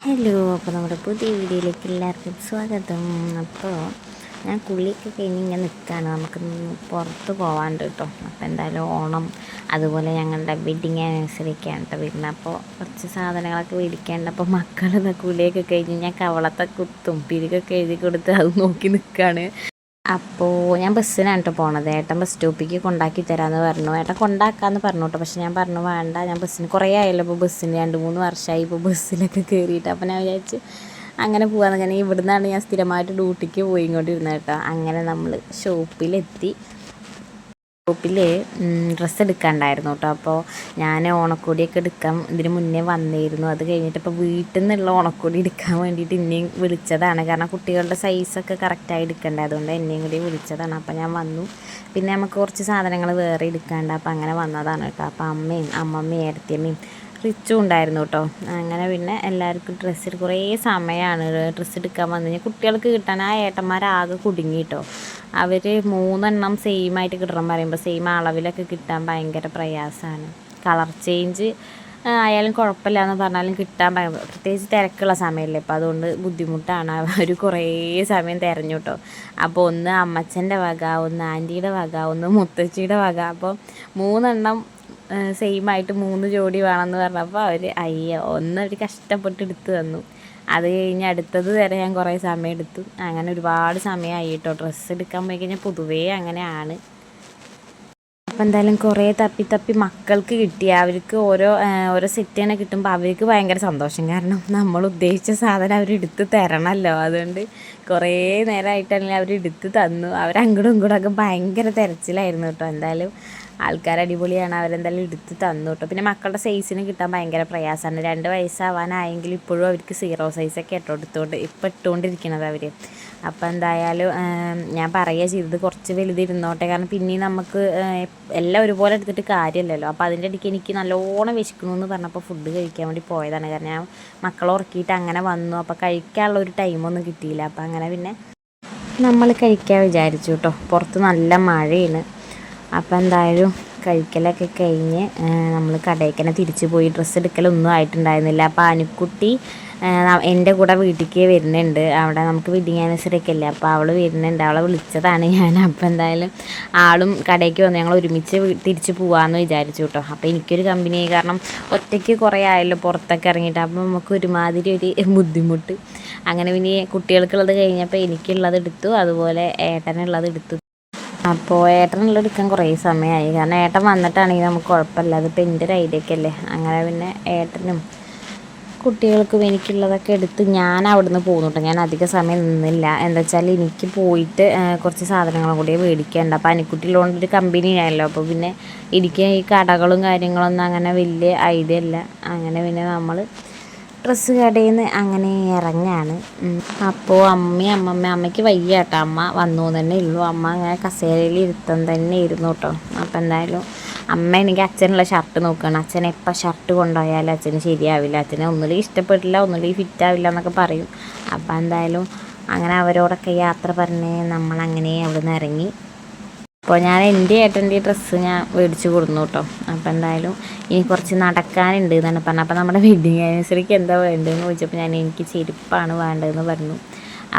Hello, അപ്പോൾ നമ്മുടെ പുതിയ വീഡിയോയിലേക്ക് എല്ലാവർക്കും സ്വാഗതം. അപ്പോൾ ഞാൻ കുളിയൊക്കെ കഴിഞ്ഞ് ഇങ്ങനെ നിൽക്കുകയാണ്. നമുക്ക് പുറത്ത് പോകാണ്ട് കേട്ടോ. അപ്പോൾ എന്തായാലും ഓണം അതുപോലെ ഞങ്ങളുടെ വെഡിങ് ആനിവേഴ്സറിയൊക്കെയാണ് കേട്ടോ വരുന്നത്. അപ്പോൾ കുറച്ച് സാധനങ്ങളൊക്കെ മേടിക്കാണ്ട്. അപ്പോൾ മക്കളുടെ കുളിയൊക്കെ കഴിഞ്ഞ് ഞാൻ കവളത്തെ കുത്തും പിരികൊക്കെ എഴുതി കൊടുത്ത് അത് നോക്കി നിൽക്കുകയാണ്. അപ്പോൾ ഞാൻ ബസ്സിനാണ് കേട്ടോ പോണത്. ഏട്ടൻ ബസ് സ്റ്റോപ്പിലേക്ക് കൊണ്ടാക്കി തരാമെന്ന് പറഞ്ഞു. ഏട്ടൻ കൊണ്ടാക്കാമെന്ന് പറഞ്ഞു കേട്ടോ. പക്ഷെ ഞാൻ പറഞ്ഞു വേണ്ട, ഞാൻ ബസ്സിന് കുറേ ആയല്ലോ ഇപ്പോൾ ബസ്സിന് 2-3 വർഷമായി ഇപ്പോൾ ബസ്സിലൊക്കെ കയറിയിട്ട്. അപ്പോൾ ഞാൻ വിചാരിച്ചു അങ്ങനെ പോകാമെന്ന്. കാരണം ഇവിടുന്നാണ് ഞാൻ സ്ഥിരമായിട്ട് ഡ്യൂട്ടിക്ക് പോയിക്കൊണ്ടിരുന്നത് കേട്ടോ. അങ്ങനെ നമ്മൾ ഷോപ്പിലെത്തി. ഷോപ്പിൽ ഡ്രസ്സ് എടുക്കാണ്ടായിരുന്നു കേട്ടോ. അപ്പോൾ ഞാൻ ഓണക്കോടിയൊക്കെ എടുക്കാൻ ഇതിന് മുന്നേ വന്നിരുന്നു. അത് കഴിഞ്ഞിട്ട് ഇപ്പോൾ വീട്ടിൽ നിന്നുള്ള ഓണക്കോടി എടുക്കാൻ വേണ്ടിയിട്ട് എന്നെയും വിളിച്ചതാണ്. കാരണം കുട്ടികളുടെ സൈസൊക്കെ കറക്റ്റായി എടുക്കണ്ടേ, അതുകൊണ്ട് എന്നെയും കൂടി വിളിച്ചതാണ്. അപ്പോൾ ഞാൻ വന്നു. പിന്നെ നമുക്ക് കുറച്ച് സാധനങ്ങൾ വേറെ എടുക്കാണ്ട്, അപ്പോൾ അങ്ങനെ വന്നതാണ് കേട്ടോ. അപ്പോൾ അമ്മമ്മയും ഏടത്തിയമ്മയും റിച്ചും ഉണ്ടായിരുന്നു കേട്ടോ. അങ്ങനെ പിന്നെ എല്ലാവർക്കും ഡ്രസ്സ് കുറേ സമയമാണ് ഡ്രസ്സ് എടുക്കാൻ വന്നു കഴിഞ്ഞാൽ കുട്ടികൾക്ക് കിട്ടാൻ. ആ ഏട്ടന്മാരാകെ കുടുങ്ങി കേട്ടോ. അവർ 3 സെയിമായിട്ട് കിട്ടണം പറയുമ്പോൾ സെയിം അളവിലൊക്കെ കിട്ടാൻ ഭയങ്കര പ്രയാസമാണ്. കളർ ചേഞ്ച് ആയാലും കുഴപ്പമില്ല എന്ന് പറഞ്ഞാലും കിട്ടാൻ പ്രത്യേകിച്ച് തിരക്കുള്ള സമയമല്ലേ, ഇപ്പോൾ അതുകൊണ്ട് ബുദ്ധിമുട്ടാണ്. അവർ കുറേ സമയം തിരഞ്ഞു കേട്ടോ. അപ്പോൾ ഒന്ന് അമ്മച്ചൻ്റെ വക, ഒന്ന് ആൻറ്റിയുടെ വക, ഒന്ന് മുത്തശ്ശിയുടെ വക. അപ്പോൾ 3 സെയിമായിട്ട് 3 ജോഡി വേണമെന്ന് പറഞ്ഞപ്പോൾ അവർ അവർ കഷ്ടപ്പെട്ട് എടുത്ത് തന്നു. അത് കഴിഞ്ഞ് അടുത്തത് വരെ ഞാൻ കുറേ സമയം എടുത്തു. അങ്ങനെ ഒരുപാട് സമയമായി കേട്ടോ. ഡ്രസ്സ് എടുക്കാൻ പോയി കഴിഞ്ഞാൽ പൊതുവേ അങ്ങനെയാണ്. അപ്പോൾ എന്തായാലും കുറേ തപ്പി മക്കൾക്ക് കിട്ടി. അവർക്ക് ഓരോ സെറ്റ് തന്നെ കിട്ടുമ്പോൾ അവർക്ക് ഭയങ്കര സന്തോഷം. കാരണം നമ്മൾ ഉദ്ദേശിച്ച സാധനം അവരെടുത്ത് തരണമല്ലോ. അതുകൊണ്ട് കുറേ നേരമായിട്ടാണെങ്കിൽ അവരെടുത്ത് തന്നു. അവരങ്ങോട്ടും ഇങ്ങോട്ടൊക്കെ ഭയങ്കര തിരച്ചിലായിരുന്നു കേട്ടോ. എന്തായാലും ആൾക്കാർ അടിപൊളിയാണ്. അവരെന്തായാലും എടുത്ത് തന്നു കേട്ടോ. പിന്നെ മക്കളുടെ സൈസിന് കിട്ടാൻ ഭയങ്കര പ്രയാസമാണ്. 2 വയസ്സാവാനായെങ്കിൽ ഇപ്പോഴും അവർക്ക് 0 സൈസൊക്കെ ഇട്ടുകൊണ്ടിരിക്കുന്നത് അവർ. അപ്പോൾ എന്തായാലും ഞാൻ പറയുക ചെയ്തത് കുറച്ച് വലുതിരുന്നോട്ടെ. കാരണം പിന്നെയും നമുക്ക് എല്ലാം ഒരുപോലെ എടുത്തിട്ട് കാര്യമില്ലല്ലോ. അപ്പോൾ അതിൻ്റെ ഇടയ്ക്ക് എനിക്ക് നല്ലോണം വിശക്കണമെന്ന് പറഞ്ഞപ്പോൾ ഫുഡ് കഴിക്കാൻ വേണ്ടി പോയതാണ്. കാരണം ഞാൻ മക്കളെ ഉറക്കിയിട്ട് അങ്ങനെ വന്നു. അപ്പോൾ കഴിക്കാനുള്ള ഒരു ടൈമൊന്നും കിട്ടിയില്ല. അപ്പോൾ അങ്ങനെ പിന്നെ നമ്മൾ കഴിക്കാൻ വിചാരിച്ചു കേട്ടോ. പുറത്ത് നല്ല മഴയാണ്. അപ്പോൾ എന്തായാലും കഴിക്കലൊക്കെ കഴിഞ്ഞ് നമ്മൾ കടയിലേക്ക് തന്നെ തിരിച്ചു പോയി. ഡ്രസ്സ് എടുക്കലൊന്നും ആയിട്ടുണ്ടായിരുന്നില്ല. അപ്പോൾ അനുക്കുട്ടി എൻ്റെ കൂടെ വീട്ടിലേക്ക് വരുന്നുണ്ട്. അവിടെ നമുക്ക് വെഡിങ് ആനിവേഴ്സറി ഒക്കെ അല്ലേ, അപ്പോൾ അവൾ വരുന്നുണ്ട്. അവളെ വിളിച്ചതാണ് ഞാൻ. അപ്പോൾ എന്തായാലും ആളും കടയിലേക്ക് വന്നു. ഞങ്ങൾ ഒരുമിച്ച് തിരിച്ച് പോകാമെന്ന് വിചാരിച്ചു കേട്ടോ. അപ്പോൾ എനിക്കൊരു കമ്പനി, കാരണം ഒറ്റയ്ക്ക് കുറേ ആയല്ലോ പുറത്തൊക്കെ ഇറങ്ങിയിട്ട്. അപ്പോൾ നമുക്ക് ഒരുമാതിരി ഒരു ബുദ്ധിമുട്ട്. അങ്ങനെ പിന്നെ കുട്ടികൾക്കുള്ളത് കഴിഞ്ഞപ്പോൾ എനിക്കുള്ളത് എടുത്തു, അതുപോലെ ഏട്ടനുള്ളത് എടുത്തു. അപ്പോൾ ഏട്ടനുള്ളത് എടുക്കാൻ കുറേ സമയമായി. കാരണം ഏട്ടൻ വന്നിട്ടാണെങ്കിൽ നമുക്ക് കുഴപ്പമില്ല. അതിപ്പോൾ എൻ്റെ ഒരു ഐഡിയ ഒക്കെ അല്ലേ. അങ്ങനെ പിന്നെ ഏട്ടനും കുട്ടികൾക്കും എനിക്കുള്ളതൊക്കെ എടുത്ത് ഞാൻ അവിടുന്ന് പോകുന്നു കേട്ടോ. ഞാൻ അധിക സമയം നിന്നില്ല. എന്താ വെച്ചാൽ എനിക്ക് പോയിട്ട് കുറച്ച് സാധനങ്ങളും കൂടി മേടിക്കാനുണ്ട്. അപ്പോൾ അനിക്കുട്ടിയിലുള്ളൊരു കമ്പനിയാണല്ലോ. അപ്പോൾ പിന്നെ എനിക്ക് ഈ കടകളും കാര്യങ്ങളൊന്നും അങ്ങനെ വലിയ ഐഡിയ ഇല്ല. അങ്ങനെ പിന്നെ നമ്മൾ ഡ്രസ്സ് കടയിൽ നിന്ന് അങ്ങനെ ഇറങ്ങാണ്. അപ്പോൾ അമ്മയ്ക്ക് വയ്യ കേട്ടോ. അമ്മ വന്നു തന്നെ ഉള്ളൂ. അമ്മ അങ്ങനെ കസേരയിൽ ഇരുത്തം തന്നെ ഇരുന്നു കേട്ടോ. അപ്പോൾ എന്തായാലും അമ്മ എനിക്ക് അച്ഛനുള്ള ഷർട്ട് നോക്കുകയാണ്. അച്ഛൻ എപ്പോൾ ഷർട്ട് കൊണ്ടുപോയാലും അച്ഛന് ശരിയാവില്ല. അച്ഛനെ ഒന്നുമില്ലെങ്കിൽ ഇഷ്ടപ്പെട്ടില്ല, ഒന്നുമില്ലെങ്കിൽ ഫിറ്റാവില്ല എന്നൊക്കെ പറയും. അപ്പോൾ എന്തായാലും അങ്ങനെ അവരോടൊക്കെ യാത്ര പറഞ്ഞ് നമ്മളങ്ങനെ അവിടെ നിന്ന് ഇറങ്ങി. അപ്പോൾ ഞാൻ എൻ്റെ ഏട്ടൻ്റെ ഡ്രസ്സ് ഞാൻ മേടിച്ച് കൊടുന്നു കേട്ടോ. അപ്പോൾ എന്തായാലും ഇനി കുറച്ച് നടക്കാനുണ്ട് എന്നാണ് പറഞ്ഞത്. അപ്പോൾ നമ്മുടെ വെഡിങ് ആനിവേഴ്സറിക്ക് എന്താ വേണ്ടതെന്ന് ചോദിച്ചപ്പോൾ എനിക്ക് ചെരുപ്പാണ് വേണ്ടതെന്ന് പറഞ്ഞു.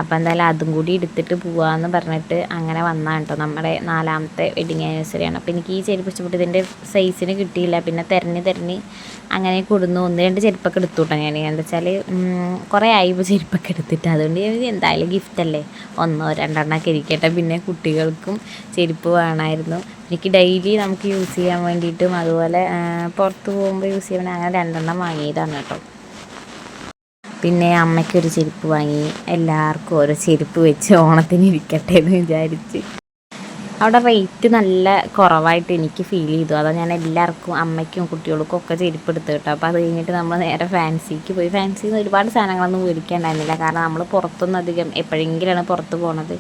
അപ്പോൾ എന്തായാലും അതും കൂടി എടുത്തിട്ട് പോകാമെന്ന് പറഞ്ഞിട്ട് അങ്ങനെ വന്നതാണ് കേട്ടോ. നമ്മുടെ 4ാമത്തെ വെഡിങ് ആനിവേഴ്സറിയാണ്. അപ്പോൾ എനിക്ക് ഈ ചെരുപ്പ് ഇഷ്ടപ്പെട്ട് ഇതിൻ്റെ സൈസിന് കിട്ടിയില്ല. പിന്നെ തിരഞ്ഞ് അങ്ങനെ കൊടുന്നു. 1-2 ചെരുപ്പൊക്കെ എടുത്തു കേട്ടോ. ഞാൻ എന്താ വെച്ചാൽ കുറേ ആയി ഇപ്പോൾ ചെരുപ്പൊക്കെ എടുത്തിട്ട്. അതുകൊണ്ട് എന്തായാലും ഗിഫ്റ്റല്ലേ, 1-2 ഇരിക്കട്ടെ. പിന്നെ കുട്ടികൾക്കും ചെരുപ്പ് വേണമായിരുന്നു. എനിക്ക് ഡെയിലി നമുക്ക് യൂസ് ചെയ്യാൻ വേണ്ടിയിട്ടും അതുപോലെ പുറത്ത് പോകുമ്പോൾ യൂസ് ചെയ്യാൻ വേണ്ടി അങ്ങനെ 2 വാങ്ങിയതാണ് കേട്ടോ. പിന്നെ അമ്മയ്ക്കൊരു ചെരുപ്പ് വാങ്ങി. എല്ലാവർക്കും ഓരോ ചെരുപ്പ് വെച്ച് ഓണത്തിന് ഇരിക്കട്ടെ എന്ന് വിചാരിച്ച്. അവിടെ റേറ്റ് നല്ല കുറവായിട്ട് എനിക്ക് ഫീൽ ചെയ്തു. അതാണ് ഞാൻ എല്ലാവർക്കും അമ്മയ്ക്കും കുട്ടികൾക്കും ഒക്കെ ചെരുപ്പ് എടുത്ത് കേട്ടോ. അപ്പോൾ അത് കഴിഞ്ഞിട്ട് നമ്മൾ നേരെ ഫാൻസിക്ക് പോയി. ഫാൻസിയിൽ നിന്ന് ഒരുപാട് സാധനങ്ങളൊന്നും മേടിക്കാണ്ടായിരുന്നില്ല. കാരണം നമ്മൾ പുറത്തൊന്നും അധികം എപ്പോഴെങ്കിലാണ് പുറത്ത് പോണത്.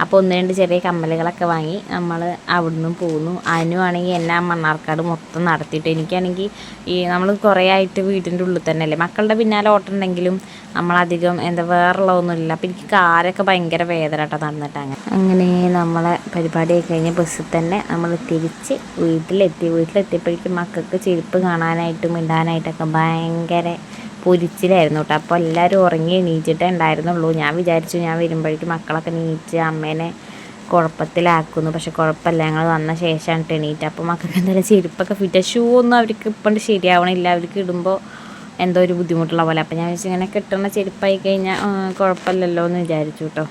അപ്പോൾ 1-2 ചെറിയ കമ്മലുകളൊക്കെ വാങ്ങി നമ്മൾ അവിടുന്ന് പോന്നു. അതിനുവാണെങ്കിൽ എന്നെ മണ്ണാർക്കാട് മൊത്തം നടത്തിയിട്ട്. എനിക്കാണെങ്കിൽ ഈ നമ്മൾ കുറേ ആയിട്ട് വീട്ടിൻ്റെ ഉള്ളിൽ തന്നെ അല്ലേ, മക്കളുടെ പിന്നാലെ ഓട്ടമുണ്ടെങ്കിലും നമ്മളധികം വേറുള്ളതൊന്നുമില്ല. അപ്പോൾ എനിക്ക് കാലൊക്കെ ഭയങ്കര വേദന കേട്ടോ നടന്നിട്ട്. അങ്ങനെ നമ്മളെ പരിപാടിയൊക്കെ കഴിഞ്ഞ് ബസ്സിൽ തന്നെ നമ്മൾ തിരിച്ച് വീട്ടിലെത്തിയപ്പോഴേക്കും മക്കൾക്ക് ചെരുപ്പ് കാണാനായിട്ടും ഇടാനായിട്ടൊക്കെ ഭയങ്കര പൊരിച്ചിലായിരുന്നു കേട്ടോ. അപ്പോൾ എല്ലാവരും ഉറങ്ങി എണീച്ചിട്ടേ ഉണ്ടായിരുന്നുള്ളൂ. ഞാൻ വിചാരിച്ചു ഞാൻ വരുമ്പോഴേക്കും മക്കളൊക്കെ എണീറ്റ് അമ്മേനെ കുഴപ്പത്തിലാക്കുന്നു. പക്ഷെ കുഴപ്പമില്ല, ഞങ്ങൾ വന്ന ശേഷമാണ് എണീറ്റ്. അപ്പോൾ മക്കൾക്ക് എന്തായാലും ചെരുപ്പൊക്കെ ഫിറ്റ്, ഷൂ ഒന്നും അവർക്ക് ഇപ്പം ശരിയാവണില്ല, അവർക്ക് ഇടുമ്പോൾ എന്തോ ഒരു ബുദ്ധിമുട്ടുള്ള പോലെ. അപ്പോൾ ഞാൻ വിചാരിച്ചു ഇങ്ങനെ കിട്ടുന്ന ചെരുപ്പായി കഴിഞ്ഞാൽ കുഴപ്പമില്ലല്ലോ എന്ന് വിചാരിച്ചു കേട്ടോ.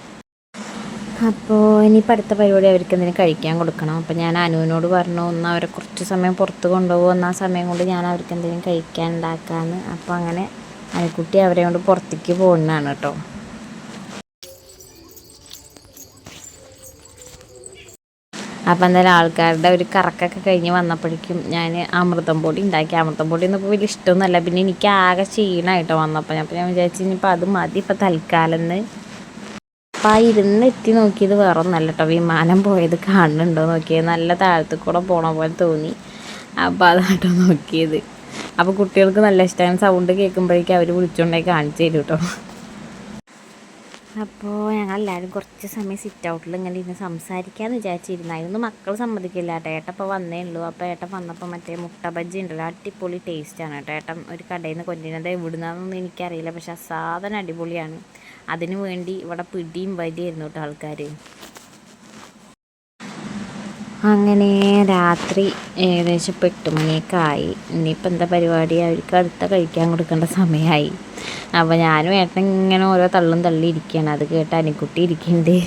അപ്പോൾ ഇനിയിപ്പോൾ അടുത്ത പരിപാടി അവർക്ക് എന്തെങ്കിലും കഴിക്കാൻ കൊടുക്കണം. അപ്പോൾ ഞാൻ അനുവിനോട് പറഞ്ഞു ഒന്ന് അവരെ കുറച്ച് സമയം പുറത്ത് കൊണ്ടുപോകും, ആ സമയം കൊണ്ട് ഞാൻ അവർക്ക് എന്തെങ്കിലും കഴിക്കാൻ ഉണ്ടാക്കാമെന്ന്. അപ്പോൾ അങ്ങനെ അനുക്കുട്ടി അവരെ കൊണ്ട് പുറത്തേക്ക് പോകുന്നതാണ് കേട്ടോ. അപ്പോൾ എന്തായാലും ആൾക്കാരുടെ ഒരു കറക്കൊക്കെ കഴിഞ്ഞ് വന്നപ്പോഴേക്കും ഞാൻ അമൃതം പൊടി ഉണ്ടാക്കി. അമൃതം പൊടി ഒന്നും ഇപ്പോൾ വലിയ ഇഷ്ടമൊന്നുമല്ല, പിന്നെ എനിക്ക് ആകെ ക്ഷീണമായിട്ടോ വന്നപ്പോൾ. അപ്പോൾ ഞാൻ വിചാരിച്ചു ഇനിയിപ്പോൾ അത് മതി ഇപ്പോൾ തൽക്കാലം എന്ന്. അപ്പോൾ ആ എത്തി നോക്കിയത് വേറെ ഒന്നല്ല കേട്ടോ, വിമാനം പോയത് കാണുന്നുണ്ടോ നോക്കിയത്, നല്ല താഴത്ത് കൂടെ പോണ പോലെ തോന്നി. അപ്പോൾ അതാട്ടോ നോക്കിയത്. അപ്പോൾ കുട്ടികൾക്ക് നല്ല ഇഷ്ടമാണ്, സൗണ്ട് കേൾക്കുമ്പോഴേക്കും അവർ വിളിച്ചുകൊണ്ടേ കാണിച്ചു തരും കേട്ടോ. അപ്പോൾ ഞങ്ങളെല്ലാവരും കുറച്ച് സമയം സിറ്റ് ഔട്ടിൽ ഇങ്ങനെ ഇരുന്ന് സംസാരിക്കാമെന്ന് വിചാരിച്ചിരുന്നായിരുന്നു. മക്കൾ സമ്മതിക്കില്ല കേട്ടോ. ഏട്ടൻ ഇപ്പോൾ വന്നേ ഉള്ളൂ. അപ്പോൾ ഏട്ടൻ വന്നപ്പോൾ മറ്റേ മുട്ട ബജ്ജി ഉണ്ടല്ലോ, അടിപൊളി ടേസ്റ്റാണ് കേട്ടോ. ഏട്ടൻ ഒരു കടയിൽ നിന്ന് കൊണ്ടുവരുന്നത് എവിടുന്നാണെന്നൊന്നും എനിക്കറിയില്ല, പക്ഷെ ആ സാധനം അടിപൊളിയാണ്. അതിനു വേണ്ടി ഇവിടെ പിടിയും വലിയായിരുന്നു കേട്ടോ ആൾക്കാർ. അങ്ങനെ രാത്രി ഏകദേശം 8 മണിയൊക്കെ ആയി. ഇനിയിപ്പോൾ എന്താ പരിപാടി, അവർക്ക് അടുത്ത കഴിക്കാൻ കൊടുക്കേണ്ട സമയമായി. അപ്പോൾ ഞാനും ഏട്ടൻ ഇങ്ങനെ ഓരോ തള്ളും തള്ളി ഇരിക്കുകയാണ്, അത് കേട്ട് അനിക്കുട്ടി ഇരിക്കുന്നുണ്ട്.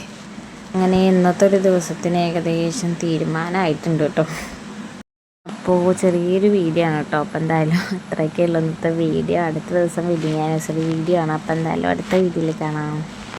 അങ്ങനെ ഇന്നത്തെ ഒരു ദിവസത്തിന് ഏകദേശം തീരുമാനമായിട്ടുണ്ട് കേട്ടോ. അപ്പോൾ ചെറിയൊരു വീഡിയോ ആണ് കേട്ടോ. അപ്പോൾ എന്തായാലും അത്രയൊക്കെയുള്ള ഇന്നത്തെ വീഡിയോ. അടുത്ത ദിവസം വെഡിങ് ആനിവേഴ്സറി വീഡിയോ ആണ്. അപ്പോൾ എന്തായാലും അടുത്ത വീഡിയോയിൽ കാണാം.